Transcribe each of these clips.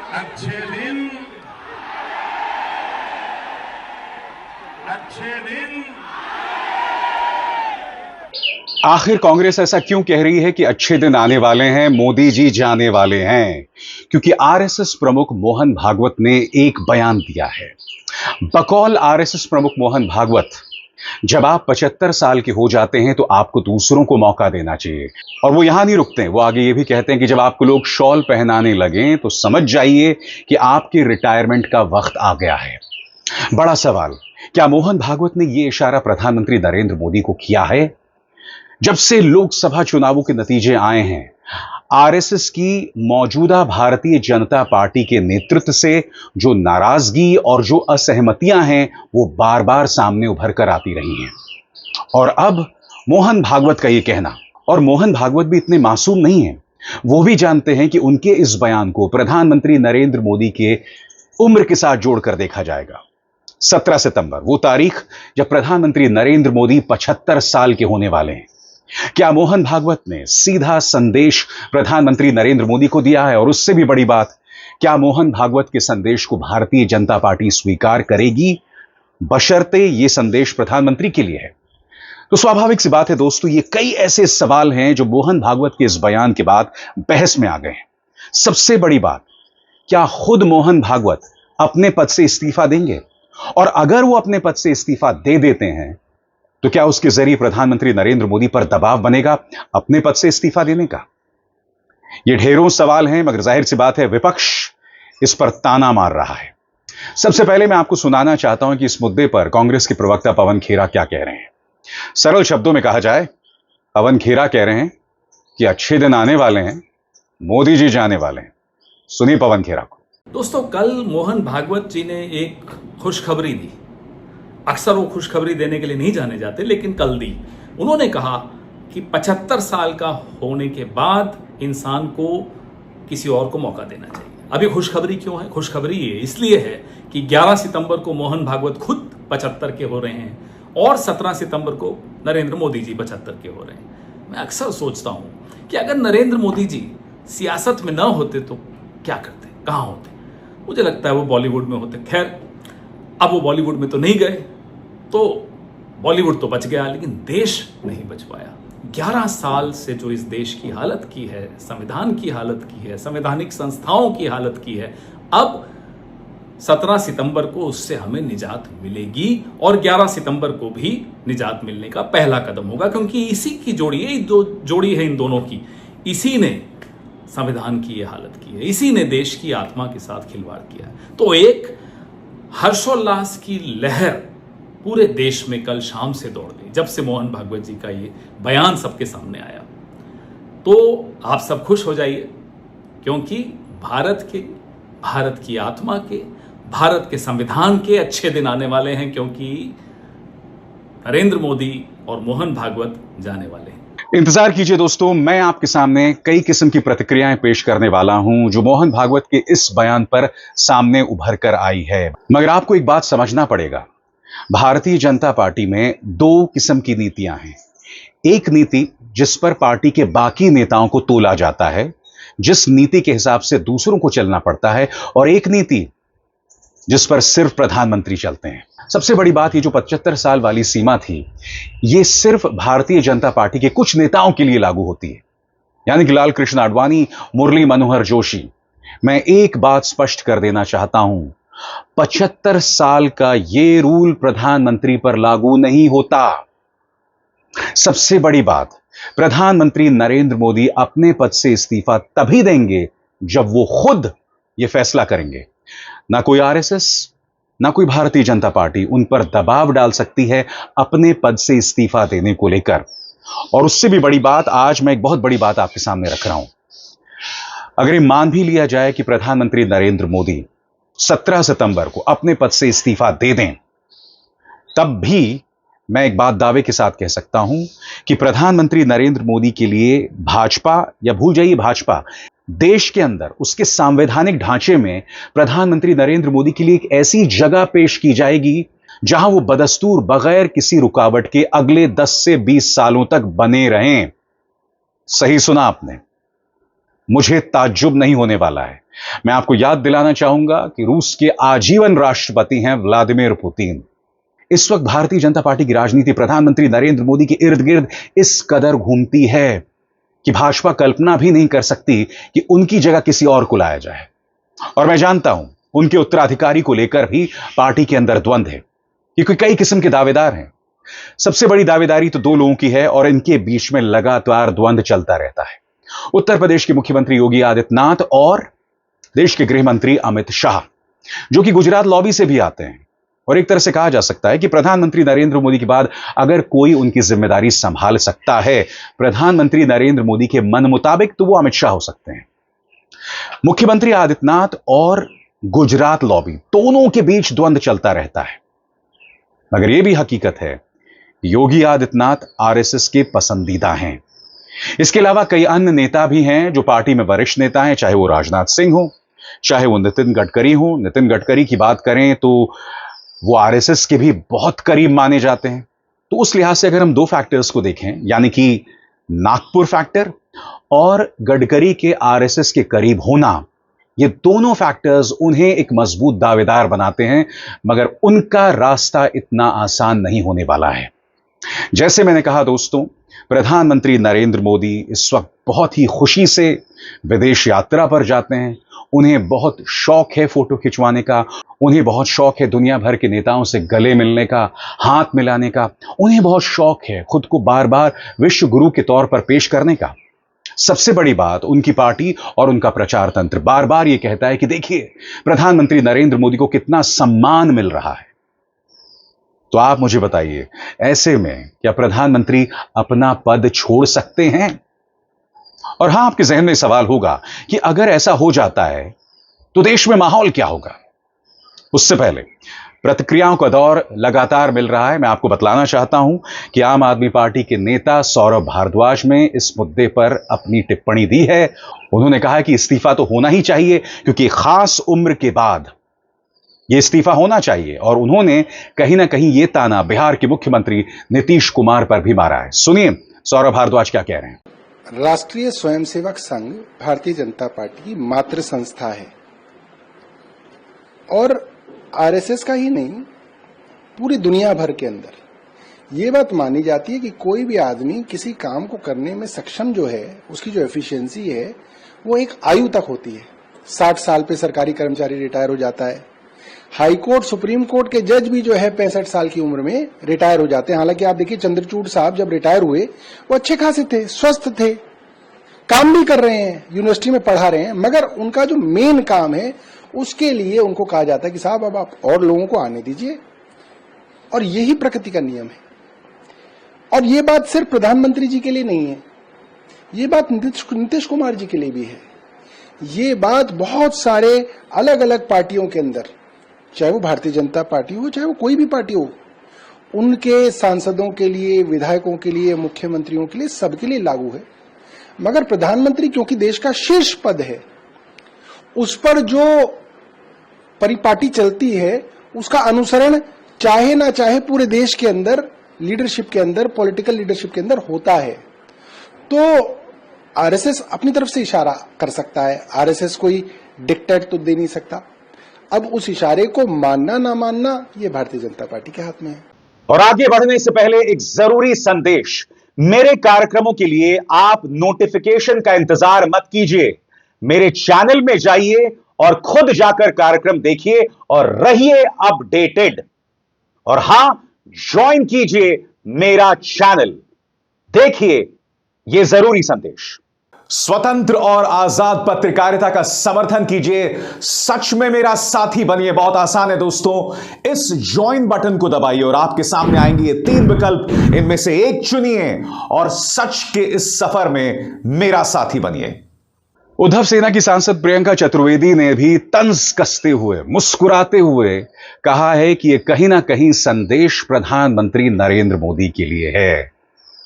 अच्छे दिन अच्छे दिन। आखिर कांग्रेस ऐसा क्यों कह रही है कि अच्छे दिन आने वाले हैं, मोदी जी जाने वाले हैं? क्योंकि आरएसएस प्रमुख मोहन भागवत ने एक बयान दिया है। बकौल आरएसएस प्रमुख मोहन भागवत, जब आप 75 साल के हो जाते हैं तो आपको दूसरों को मौका देना चाहिए। और वो यहां नहीं रुकते, वो आगे ये भी कहते हैं कि जब आपको लोग शॉल पहनाने लगें तो समझ जाइए कि आपके रिटायरमेंट का वक्त आ गया है। बड़ा सवाल, क्या मोहन भागवत ने यह इशारा प्रधानमंत्री नरेंद्र मोदी को किया है? जब से लोकसभा चुनावों के नतीजे आए हैं, आरएसएस की मौजूदा भारतीय जनता पार्टी के नेतृत्व से जो नाराजगी और जो असहमतियां हैं, वो बार बार सामने उभर कर आती रही हैं। और अब मोहन भागवत का यह कहना, और मोहन भागवत भी इतने मासूम नहीं हैं, वो भी जानते हैं कि उनके इस बयान को प्रधानमंत्री नरेंद्र मोदी के उम्र के साथ जोड़कर देखा जाएगा। 17 सितंबर, वो तारीख जब प्रधानमंत्री नरेंद्र मोदी 75 साल के होने वाले हैं। क्या मोहन भागवत ने सीधा संदेश प्रधानमंत्री नरेंद्र मोदी को दिया है? और उससे भी बड़ी बात, क्या मोहन भागवत के संदेश को भारतीय जनता पार्टी स्वीकार करेगी, बशर्ते यह संदेश प्रधानमंत्री के लिए है? तो स्वाभाविक सी बात है दोस्तों, ये कई ऐसे सवाल हैं जो मोहन भागवत के इस बयान के बाद बहस में आ गए हैं। सबसे बड़ी बात, क्या खुद मोहन भागवत अपने पद से इस्तीफा देंगे? और अगर वो अपने पद से इस्तीफा दे देते हैं तो क्या उसके जरिए प्रधानमंत्री नरेंद्र मोदी पर दबाव बनेगा अपने पद से इस्तीफा देने का? ये ढेरों सवाल हैं, मगर जाहिर सी बात है विपक्ष इस पर ताना मार रहा है। सबसे पहले मैं आपको सुनाना चाहता हूं कि इस मुद्दे पर कांग्रेस के प्रवक्ता पवन खेरा क्या कह रहे हैं। सरल शब्दों में कहा जाए, पवन खेरा कह रहे हैं कि अच्छे दिन आने वाले हैं, मोदी जी जाने वाले हैं। सुनिए पवन खेरा को। दोस्तों, कल मोहन भागवत जी ने एक खुशखबरी दी। अक्सर वो खुशखबरी देने के लिए नहीं जाने जाते, लेकिन कल दी। उन्होंने कहा कि 75 साल का होने के बाद इंसान को किसी और को मौका देना चाहिए। अभी खुशखबरी क्यों है? खुशखबरी ये इसलिए है कि 11 सितंबर को मोहन भागवत खुद 75 के हो रहे हैं और 17 सितंबर को नरेंद्र मोदी जी 75 के हो रहे हैं। मैं अक्सर सोचता हूं कि अगर नरेंद्र मोदी जी सियासत में न होते तो क्या करते, कहां होते? मुझे लगता है वो बॉलीवुड में होते। खैर, अब वो बॉलीवुड में तो नहीं गए, तो बॉलीवुड तो बच गया, लेकिन देश नहीं बच पाया। 11 साल से जो इस देश की हालत की है, संविधान की हालत की है, संवैधानिक संस्थाओं की हालत की है, अब 17 सितंबर को उससे हमें निजात मिलेगी और 11 सितंबर को भी निजात मिलने का पहला कदम होगा, क्योंकि इसी की जोड़ी है, दो जोड़ी है इन दोनों की। इसी ने संविधान की यह हालत की है, इसी ने देश की आत्मा के साथ खिलवाड़ किया है। तो एक हर्षोल्लास की लहर पूरे देश में कल शाम से दौड़ गई जब से मोहन भागवत जी का ये बयान सबके सामने आया। तो आप सब खुश हो जाइए, क्योंकि भारत की आत्मा के, भारत के संविधान के अच्छे दिन आने वाले हैं, क्योंकि नरेंद्र मोदी और मोहन भागवत जाने वाले हैं। इंतजार कीजिए दोस्तों, मैं आपके सामने कई किस्म की प्रतिक्रियाएं पेश करने वाला हूं जो मोहन भागवत के इस बयान पर सामने उभर कर आई है। मगर आपको एक बात समझना पड़ेगा, भारतीय जनता पार्टी में दो किस्म की नीतियां हैं। एक नीति जिस पर पार्टी के बाकी नेताओं को तोला जाता है, जिस नीति के हिसाब से दूसरों को चलना पड़ता है, और एक नीति जिस पर सिर्फ प्रधानमंत्री चलते हैं। सबसे बड़ी बात, ये जो 75 साल वाली सीमा थी, ये सिर्फ भारतीय जनता पार्टी के कुछ नेताओं के लिए लागू होती है, यानी कि लाल कृष्ण आडवाणी, मुरली मनोहर जोशी। मैं एक बात स्पष्ट कर देना चाहता हूं, 75 साल का ये रूल प्रधानमंत्री पर लागू नहीं होता। सबसे बड़ी बात, प्रधानमंत्री नरेंद्र मोदी अपने पद से इस्तीफा तभी देंगे जब वो खुद ये फैसला करेंगे। ना कोई आरएसएस, ना कोई भारतीय जनता पार्टी उन पर दबाव डाल सकती है अपने पद से इस्तीफा देने को लेकर। और उससे भी बड़ी बात, आज मैं एक बहुत बड़ी बात आपके सामने रख रहा हूं। अगर ये मान भी लिया जाए कि प्रधानमंत्री नरेंद्र मोदी 17 सितंबर को अपने पद से इस्तीफा दे दें, तब भी मैं एक बात दावे के साथ कह सकता हूं कि प्रधानमंत्री नरेंद्र मोदी के लिए भाजपा, या भूल जाइए भाजपा, देश के अंदर उसके संवैधानिक ढांचे में प्रधानमंत्री नरेंद्र मोदी के लिए एक ऐसी जगह पेश की जाएगी जहां वो बदस्तूर बगैर किसी रुकावट के अगले 10 से 20 सालों तक बने रहें। सही सुना आपने, मुझे ताज्जुब नहीं होने वाला है मैं आपको याद दिलाना चाहूंगा कि रूस के आजीवन राष्ट्रपति हैं व्लादिमीर पुतिन। इस वक्त भारतीय जनता पार्टी की राजनीति प्रधानमंत्री नरेंद्र मोदी के इर्द गिर्द इस कदर घूमती है कि भाजपा कल्पना भी नहीं कर सकती कि उनकी जगह किसी और को लाया जाए। और मैं जानता हूं उनके उत्तराधिकारी को लेकर भी पार्टी के अंदर द्वंद्व है, क्योंकि कई किस्म के दावेदार हैं। सबसे बड़ी दावेदारी तो दो लोगों की है और इनके बीच में लगातार द्वंद्व चलता रहता है। उत्तर प्रदेश के मुख्यमंत्री योगी आदित्यनाथ और देश के गृह मंत्री अमित शाह, जो कि गुजरात लॉबी से भी आते हैं। और एक तरह से कहा जा सकता है कि प्रधानमंत्री नरेंद्र मोदी के बाद अगर कोई उनकी जिम्मेदारी संभाल सकता है प्रधानमंत्री नरेंद्र मोदी के मन मुताबिक, तो वो अमित शाह हो सकते हैं। मुख्यमंत्री आदित्यनाथ और गुजरात लॉबी दोनों के बीच द्वंद्व चलता रहता है। मगर यह भी हकीकत है योगी आदित्यनाथ आरएसएस के पसंदीदा हैं। इसके अलावा कई अन्य नेता भी हैं जो पार्टी में वरिष्ठ नेता हैं, चाहे वो राजनाथ सिंह हो, चाहे वो नितिन गडकरी हो। नितिन गडकरी की बात करें तो वो आरएसएस के भी बहुत करीब माने जाते हैं। तो उस लिहाज से अगर हम दो फैक्टर्स को देखें, यानी कि नागपुर फैक्टर और गडकरी के आरएसएस के करीब होना, ये दोनों फैक्टर्स उन्हें एक मजबूत दावेदार बनाते हैं। मगर उनका रास्ता इतना आसान नहीं होने वाला है। जैसे मैंने कहा दोस्तों, प्रधानमंत्री नरेंद्र मोदी इस वक्त बहुत ही खुशी से विदेश यात्रा पर जाते हैं। उन्हें बहुत शौक है फोटो खिंचवाने का, उन्हें बहुत शौक है दुनिया भर के नेताओं से गले मिलने का, हाथ मिलाने का। उन्हें बहुत शौक है खुद को बार बार विश्व गुरु के तौर पर पेश करने का। सबसे बड़ी बात, उनकी पार्टी और उनका प्रचार तंत्र बार बार यह कहता है कि देखिए प्रधानमंत्री नरेंद्र मोदी को कितना सम्मान मिल रहा है। तो आप मुझे बताइए, ऐसे में क्या प्रधानमंत्री अपना पद छोड़ सकते हैं? और हां, आपके जहन में सवाल होगा कि अगर ऐसा हो जाता है तो देश में माहौल क्या होगा। उससे पहले प्रतिक्रियाओं का दौर लगातार मिल रहा है। मैं आपको बतलाना चाहता हूं कि आम आदमी पार्टी के नेता सौरभ भारद्वाज ने इस मुद्दे पर अपनी टिप्पणी दी है। उन्होंने कहा कि इस्तीफा तो होना ही चाहिए, क्योंकि खास उम्र के बाद यह इस्तीफा होना चाहिए। और उन्होंने कहीं ना कहीं यह ताना बिहार के मुख्यमंत्री नीतीश कुमार पर भी मारा है। सुनिए सौरभ भारद्वाज क्या कह रहे हैं। राष्ट्रीय स्वयंसेवक संघ भारतीय जनता पार्टी की मातृ संस्था है और आरएसएस का ही नहीं, पूरी दुनिया भर के अंदर ये बात मानी जाती है कि कोई भी आदमी किसी काम को करने में सक्षम जो है, उसकी जो एफिशिएंसी है, वो एक आयु तक होती है। 60 साल पे सरकारी कर्मचारी रिटायर हो जाता है। हाई कोर्ट, सुप्रीम कोर्ट के जज भी जो है 65 साल की उम्र में रिटायर हो जाते हैं। हालांकि आप देखिए चंद्रचूड़ साहब जब रिटायर हुए वो अच्छे खासे थे, स्वस्थ थे, काम भी कर रहे हैं, यूनिवर्सिटी में पढ़ा रहे हैं। मगर उनका जो मेन काम है उसके लिए उनको कहा जाता है कि साहब अब आप और लोगों को आने दीजिए। और यही प्रकृति का नियम है। और ये बात सिर्फ प्रधानमंत्री जी के लिए नहीं है, ये बात नीतीश कुमार जी के लिए भी है। ये बात बहुत सारे अलग अलग पार्टियों के अंदर, चाहे वो भारतीय जनता पार्टी हो, चाहे वो कोई भी पार्टी हो, उनके सांसदों के लिए, विधायकों के लिए, मुख्यमंत्रियों के लिए, सबके लिए लागू है। मगर प्रधानमंत्री क्योंकि देश का शीर्ष पद है, उस पर जो परिपाटी चलती है उसका अनुसरण चाहे ना चाहे पूरे देश के अंदर, लीडरशिप के अंदर, पॉलिटिकल लीडरशिप के अंदर होता है। तो आरएसएस अपनी तरफ से इशारा कर सकता है, आरएसएस कोई डिक्टेट तो दे नहीं सकता। अब उस इशारे को मानना ना मानना ये भारतीय जनता पार्टी के हाथ में है। और आगे बढ़ने से पहले एक जरूरी संदेश, मेरे कार्यक्रमों के लिए आप नोटिफिकेशन का इंतजार मत कीजिए। मेरे चैनल में जाइए और खुद जाकर कार्यक्रम देखिए और रहिए अपडेटेड। और हां, ज्वाइन कीजिए मेरा चैनल। देखिए यह जरूरी संदेश। स्वतंत्र और आजाद पत्रकारिता का समर्थन कीजिए, सच में मेरा साथी बनिए। बहुत आसान है दोस्तों, इस ज्वाइन बटन को दबाइए और आपके सामने आएंगे ये 3 विकल्प, इनमें से एक चुनिए और सच के इस सफर में मेरा साथी बनिए। उद्धव सेना की सांसद प्रियंका चतुर्वेदी ने भी तंज कसते हुए, मुस्कुराते हुए कहा है कि यह कहीं ना कहीं संदेश प्रधानमंत्री नरेंद्र मोदी के लिए है।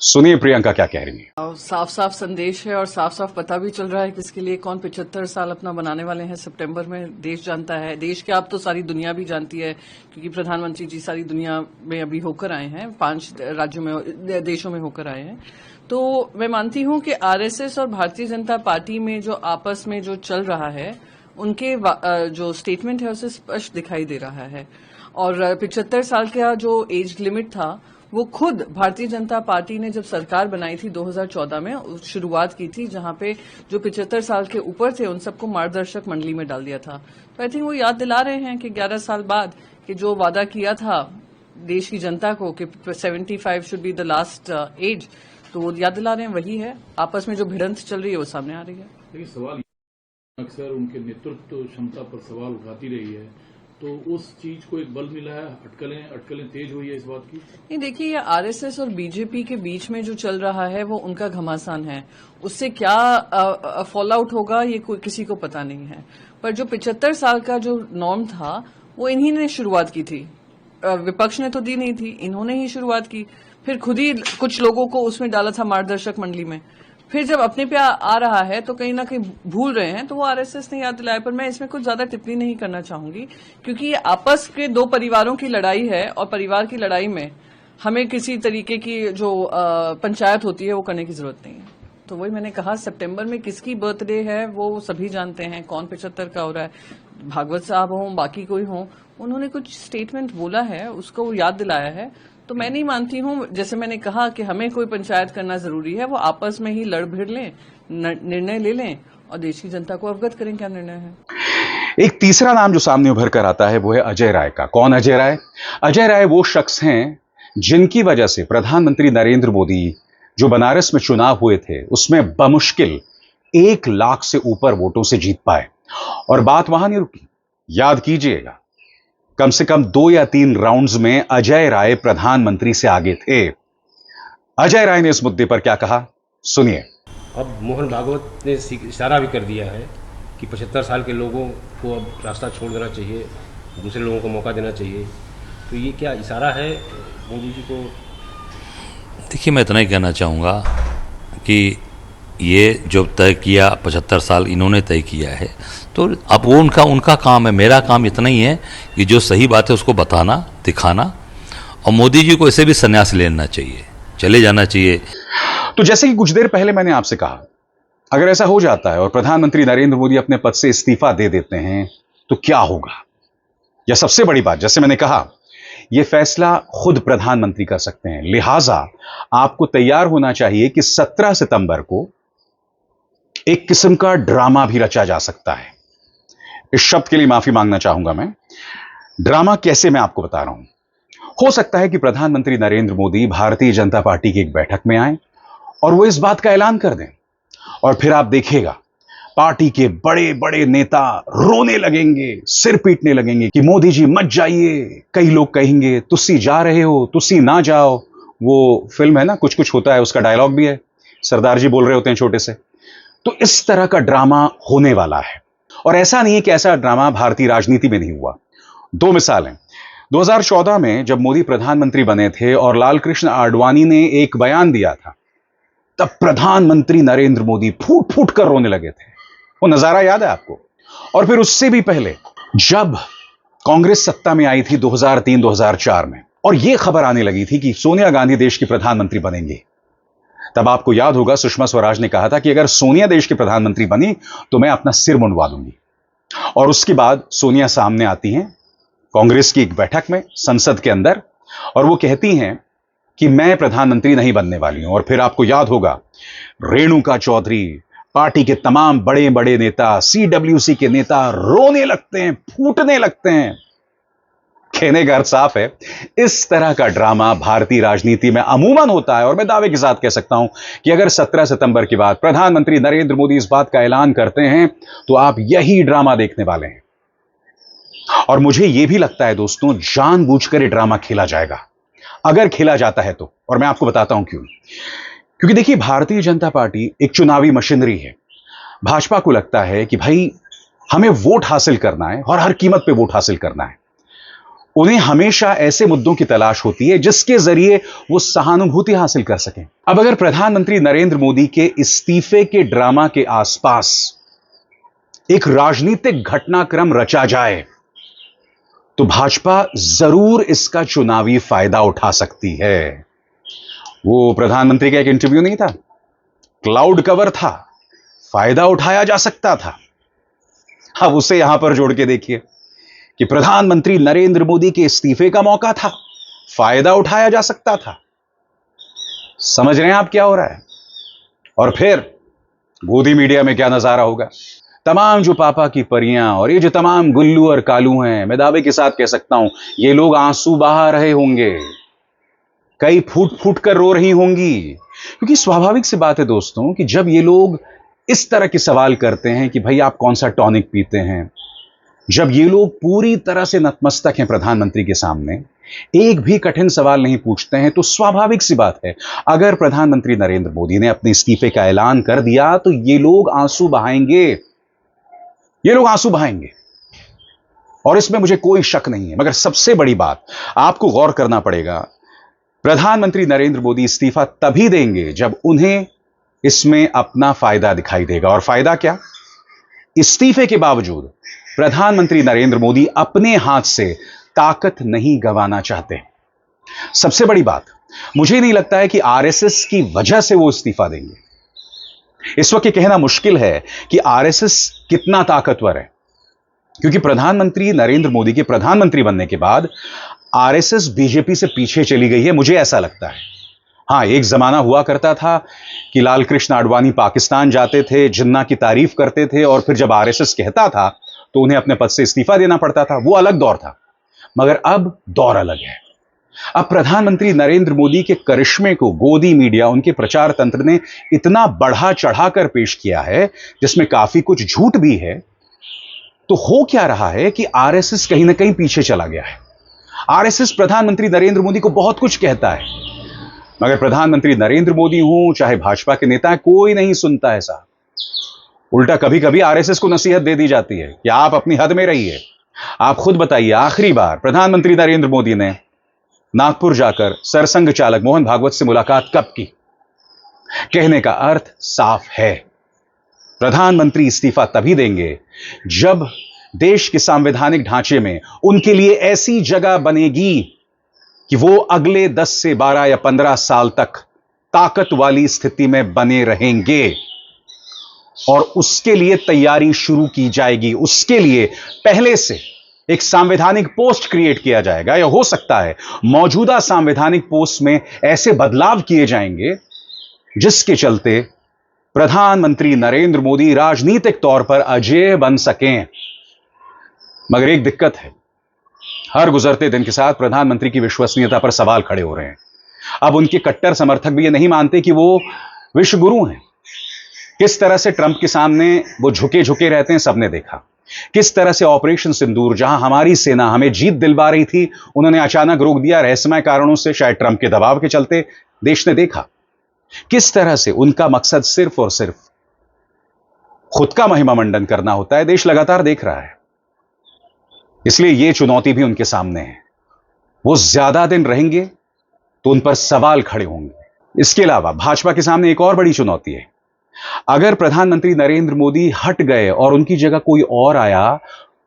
सुनिए प्रियंका क्या कह रही है। साफ साफ संदेश है और साफ साफ पता भी चल रहा है किसके लिए कौन 75 साल अपना बनाने वाले हैं सितंबर में। देश जानता है, देश क्या अब तो सारी दुनिया भी जानती है, क्योंकि प्रधानमंत्री जी सारी दुनिया में अभी होकर आए हैं, 5 राज्यों में, देशों में होकर आए हैं। तो मैं मानती हूं कि आरएसएस और भारतीय जनता पार्टी में जो आपस में जो चल रहा है उनके जो स्टेटमेंट है उसे स्पष्ट दिखाई दे रहा है। और 75 साल का जो एज लिमिट था वो खुद भारतीय जनता पार्टी ने जब सरकार बनाई थी 2014 में शुरुआत की थी, जहां पे जो 75 साल के ऊपर थे उन सबको मार्गदर्शक मंडली में डाल दिया था। तो आई थिंक वो याद दिला रहे हैं कि 11 साल बाद कि जो वादा किया था देश की जनता को कि 75 should be the last age, तो वो याद दिला रहे हैं, वही है। आपस में जो भिड़ंत चल रही है वो सामने आ रही है। लेकिन सवाल अक्सर उनके नेतृत्व क्षमता पर सवाल उठाती रही है, तो उस चीज को एक बल मिला है, अटकलें तेज हुई है इस बात की। नहीं, देखिए, ये आरएसएस और बीजेपी के बीच में जो चल रहा है वो उनका घमासान है। उससे क्या फॉल आउट होगा ये कोई किसी को पता नहीं है। पर जो 75 साल का जो नॉर्म था वो इन्हीं ने शुरुआत की थी, विपक्ष ने तो दी नहीं थी, इन्होंने ही शुरुआत की। फिर खुद ही कुछ लोगों को उसमें डाला था मार्गदर्शक मंडली में। फिर जब अपने पे आ रहा है तो कहीं ना कहीं भूल रहे हैं, तो वो आरएसएस ने याद दिलाया। पर मैं इसमें कुछ ज्यादा टिप्पणी नहीं करना चाहूंगी, क्योंकि ये आपस के दो परिवारों की लड़ाई है और परिवार की लड़ाई में हमें किसी तरीके की जो पंचायत होती है वो करने की जरूरत नहीं है। तो वही मैंने कहा, सितंबर में किसकी बर्थडे है वो सभी जानते हैं, कौन 75 का हो रहा है। भागवत साहब हों, बाकी कोई हों, उन्होंने कुछ स्टेटमेंट बोला है, उसको वो याद दिलाया है। तो मैं नहीं मानती हूं, जैसे मैंने कहा कि हमें कोई पंचायत करना जरूरी है, वो आपस में ही लड़ भिड़ लें, निर्णय ले लें और देश की जनता को अवगत करें क्या निर्णय है। एक तीसरा नाम जो सामने उभर कर आता है वो है अजय राय का। कौन अजय राय? अजय राय वो शख्स हैं जिनकी वजह से प्रधानमंत्री नरेंद्र मोदी जो बनारस में चुनाव हुए थे उसमें बमुश्किल 1 लाख से ऊपर वोटों से जीत पाए। और बात वहां नहीं रुकी, याद कीजिएगा, कम से कम 2 या 3 राउंड्स में अजय राय प्रधानमंत्री से आगे थे। अजय राय ने इस मुद्दे पर क्या कहा, सुनिए। अब मोहन भागवत ने इशारा भी कर दिया है कि 75 साल के लोगों को अब रास्ता छोड़ देना चाहिए, दूसरे लोगों को मौका देना चाहिए। तो ये क्या इशारा है मोदी जी को? देखिए, मैं इतना ही कहना चाहूँगा कि ये जो तय किया 75 साल इन्होंने तय किया है, तो अब वो उनका काम है। मेरा काम इतना ही है कि जो सही बात है उसको बताना, दिखाना, और मोदी जी को इसे भी संन्यास लेना चाहिए, चले जाना चाहिए। तो जैसे कि कुछ देर पहले मैंने आपसे कहा, अगर ऐसा हो जाता है और प्रधानमंत्री नरेंद्र मोदी अपने पद से इस्तीफा दे देते हैं तो क्या होगा? या सबसे बड़ी बात, जैसे मैंने कहा, यह फैसला खुद प्रधानमंत्री कर सकते हैं। लिहाजा आपको तैयार होना चाहिए कि 17 सितंबर को एक किस्म का ड्रामा भी रचा जा सकता है। इस शब्द के लिए माफी मांगना चाहूंगा मैं। ड्रामा कैसे, मैं आपको बता रहा हूं। हो सकता है कि प्रधानमंत्री नरेंद्र मोदी भारतीय जनता पार्टी की एक बैठक में आए और वो इस बात का ऐलान कर दें, और फिर आप देखिएगा पार्टी के बड़े बड़े नेता रोने लगेंगे, सिर पीटने लगेंगे कि मोदी जी मत जाइए। कई लोग कहेंगे तुसी जा रहे हो, तुसी ना जाओ। वो फिल्म है ना, कुछ कुछ होता है, उसका डायलॉग भी है, सरदार जी बोल रहे होते हैं छोटे से। तो इस तरह का ड्रामा होने वाला है। और ऐसा नहीं है कि ऐसा ड्रामा भारतीय राजनीति में नहीं हुआ। 2 मिसालें। 2014 में जब मोदी प्रधानमंत्री बने थे और लाल कृष्ण आडवाणी ने एक बयान दिया था, तब प्रधानमंत्री नरेंद्र मोदी फूट फूट कर रोने लगे थे। वो नजारा याद है आपको? और फिर उससे भी पहले जब कांग्रेस सत्ता में आई थी 2003-2004 में, और यह खबर आने लगी थी कि सोनिया गांधी देश की प्रधानमंत्री बनेंगे, तब आपको याद होगा सुषमा स्वराज ने कहा था कि अगर सोनिया देश की प्रधानमंत्री बनी तो मैं अपना सिर मुंडवा दूंगी। और उसके बाद सोनिया सामने आती हैं कांग्रेस की एक बैठक में संसद के अंदर, और वो कहती हैं कि मैं प्रधानमंत्री नहीं बनने वाली हूं। और फिर आपको याद होगा रेणुका चौधरी, पार्टी के तमाम बड़े बड़े नेता, सीडब्ल्यूसी के नेता रोने लगते हैं, फूटने लगते हैं। कहने का अर्थ साफ है, इस तरह का ड्रामा भारतीय राजनीति में अमूमन होता है। और मैं दावे के साथ कह सकता हूं कि अगर 17 सितंबर के बाद प्रधानमंत्री नरेंद्र मोदी इस बात का ऐलान करते हैं तो आप यही ड्रामा देखने वाले हैं। और मुझे यह भी लगता है दोस्तों, जानबूझकर यह ड्रामा खेला जाएगा, अगर खेला जाता है तो। और मैं आपको बताता हूं क्यों। क्योंकि देखिए, भारतीय जनता पार्टी एक चुनावी मशीनरी है। भाजपा को लगता है कि भाई हमें वोट हासिल करना है और हर कीमत पे वोट हासिल करना है। उन्हें हमेशा ऐसे मुद्दों की तलाश होती है जिसके जरिए वो सहानुभूति हासिल कर सकें। अब अगर प्रधानमंत्री नरेंद्र मोदी के इस्तीफे के ड्रामा के आसपास एक राजनीतिक घटनाक्रम रचा जाए तो भाजपा जरूर इसका चुनावी फायदा उठा सकती है। वो प्रधानमंत्री का एक इंटरव्यू नहीं था, क्लाउड कवर था, फायदा उठाया जा सकता था। अब उसे यहां पर जोड़ के देखिए कि प्रधानमंत्री नरेंद्र मोदी के इस्तीफे का मौका था, फायदा उठाया जा सकता था। समझ रहे हैं आप क्या हो रहा है? और फिर गोदी मीडिया में क्या नजारा होगा? तमाम जो पापा की परियां और ये जो तमाम गुल्लू और कालू हैं, मैं दावे के साथ कह सकता हूं, ये लोग आंसू बहा रहे होंगे, कई फूट फूट कर रो रही होंगी। क्योंकि स्वाभाविक सी बात है दोस्तों कि जब ये लोग इस तरह के सवाल करते हैं कि भाई आप कौन सा टॉनिक पीते हैं, जब ये लोग पूरी तरह से नतमस्तक हैं प्रधानमंत्री के सामने, एक भी कठिन सवाल नहीं पूछते हैं, तो स्वाभाविक सी बात है अगर प्रधानमंत्री नरेंद्र मोदी ने अपने इस्तीफे का ऐलान कर दिया तो ये लोग आंसू बहाएंगे, ये लोग आंसू बहाएंगे, और इसमें मुझे कोई शक नहीं है। मगर सबसे बड़ी बात आपको गौर करना पड़ेगा, प्रधानमंत्री नरेंद्र मोदी इस्तीफा तभी देंगे जब उन्हें इसमें अपना फायदा दिखाई देगा। और फायदा क्या? इस्तीफे के बावजूद प्रधानमंत्री नरेंद्र मोदी अपने हाथ से ताकत नहीं गंवाना चाहते। सबसे बड़ी बात, मुझे नहीं लगता है कि आरएसएस की वजह से वो इस्तीफा देंगे। इस वक्त ये कहना मुश्किल है कि आरएसएस कितना ताकतवर है, क्योंकि प्रधानमंत्री नरेंद्र मोदी के प्रधानमंत्री बनने के बाद आरएसएस बीजेपी से पीछे चली गई है, मुझे ऐसा लगता है। हां, एक जमाना हुआ करता था कि लाल कृष्ण आडवाणी पाकिस्तान जाते थे, जिन्ना की तारीफ करते थे, और फिर जब आरएसएस कहता था तो उन्हें अपने पद से इस्तीफा देना पड़ता था। वो अलग दौर था, मगर अब दौर अलग है। अब प्रधानमंत्री नरेंद्र मोदी के करिश्मे को गोदी मीडिया, उनके प्रचार तंत्र ने इतना बढ़ा चढ़ाकर पेश किया है, जिसमें काफी कुछ झूठ भी है। तो हो क्या रहा है कि आरएसएस कहीं ना कहीं पीछे चला गया है। आरएसएस प्रधानमंत्री नरेंद्र मोदी को बहुत कुछ कहता है, मगर प्रधानमंत्री नरेंद्र मोदी हो चाहे भाजपा के नेता, कोई नहीं सुनता है साहब। उल्टा कभी कभी आरएसएस को नसीहत दे दी जाती है कि आप अपनी हद में रहिए। आप खुद बताइए, आखिरी बार प्रधानमंत्री नरेंद्र मोदी ने नागपुर जाकर सरसंघ चालक मोहन भागवत से मुलाकात कब की? कहने का अर्थ साफ है, प्रधानमंत्री इस्तीफा तभी देंगे जब देश के संवैधानिक ढांचे में उनके लिए ऐसी जगह बनेगी कि वो अगले 10 से 12 या 15 साल तक ताकत वाली स्थिति में बने रहेंगे, और उसके लिए तैयारी शुरू की जाएगी। उसके लिए पहले से एक संवैधानिक पोस्ट क्रिएट किया जाएगा, या हो सकता है मौजूदा संवैधानिक पोस्ट में ऐसे बदलाव किए जाएंगे जिसके चलते प्रधानमंत्री नरेंद्र मोदी राजनीतिक तौर पर अजेय बन सकें। मगर एक दिक्कत है, हर गुजरते दिन के साथ प्रधानमंत्री की विश्वसनीयता पर सवाल खड़े हो रहे हैं। अब उनके कट्टर समर्थक भी ये नहीं मानते कि वो विश्व गुरु हैं। किस तरह से ट्रंप के सामने वो झुके झुके रहते हैं, सबने देखा। किस तरह से ऑपरेशन सिंदूर, जहां हमारी सेना हमें जीत दिलवा रही थी, उन्होंने अचानक रोक दिया रहस्यमय कारणों से, शायद ट्रंप के दबाव के चलते। देश ने देखा किस तरह से उनका मकसद सिर्फ और सिर्फ खुद का महिमा मंडन करना होता है। देश लगातार देख रहा है, इसलिए यह चुनौती भी उनके सामने है। वो ज्यादा दिन रहेंगे तो उन पर सवाल खड़े होंगे। इसके अलावा भाजपा के सामने एक और बड़ी चुनौती है। अगर प्रधानमंत्री नरेंद्र मोदी हट गए और उनकी जगह कोई और आया,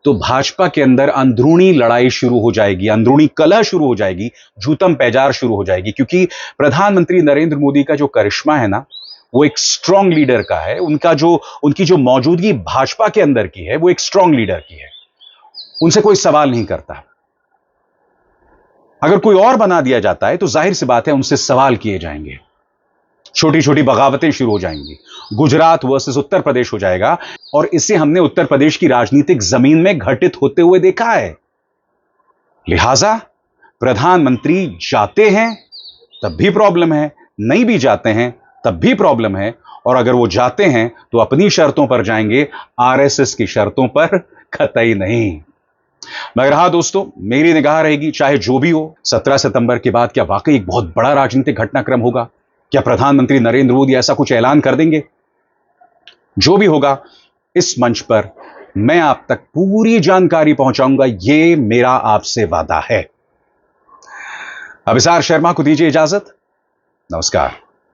तो भाजपा के अंदर अंदरूनी लड़ाई शुरू हो जाएगी, अंदरूनी कलह शुरू हो जाएगी, जूतम पैजार शुरू हो जाएगी। क्योंकि प्रधानमंत्री नरेंद्र मोदी का जो करिश्मा है ना, वो एक स्ट्रांग लीडर का है। उनकी जो मौजूदगी भाजपा के अंदर की है, वो एक स्ट्रांग लीडर की है। उनसे कोई सवाल नहीं करता। अगर कोई और बना दिया जाता है तो जाहिर सी बात है उनसे सवाल किए जाएंगे, छोटी छोटी बगावतें शुरू हो जाएंगी। गुजरात वर्सेस उत्तर प्रदेश हो जाएगा, और इसे हमने उत्तर प्रदेश की राजनीतिक जमीन में घटित होते हुए देखा है। लिहाजा प्रधानमंत्री जाते हैं तब भी प्रॉब्लम है, नहीं भी जाते हैं तब भी प्रॉब्लम है, और अगर वो जाते हैं तो अपनी शर्तों पर जाएंगे, आरएसएस की शर्तों पर कतई नहीं। मगर हाँ दोस्तों, मेरी निगाह रहेगी चाहे जो भी हो, 17 सितंबर के बाद क्या वाकई एक बहुत बड़ा राजनीतिक घटनाक्रम होगा? क्या प्रधानमंत्री नरेंद्र मोदी ऐसा कुछ ऐलान कर देंगे? जो भी होगा, इस मंच पर मैं आप तक पूरी जानकारी पहुंचाऊंगा, यह मेरा आपसे वादा है। अभिसार शर्मा को दीजिए इजाजत। नमस्कार।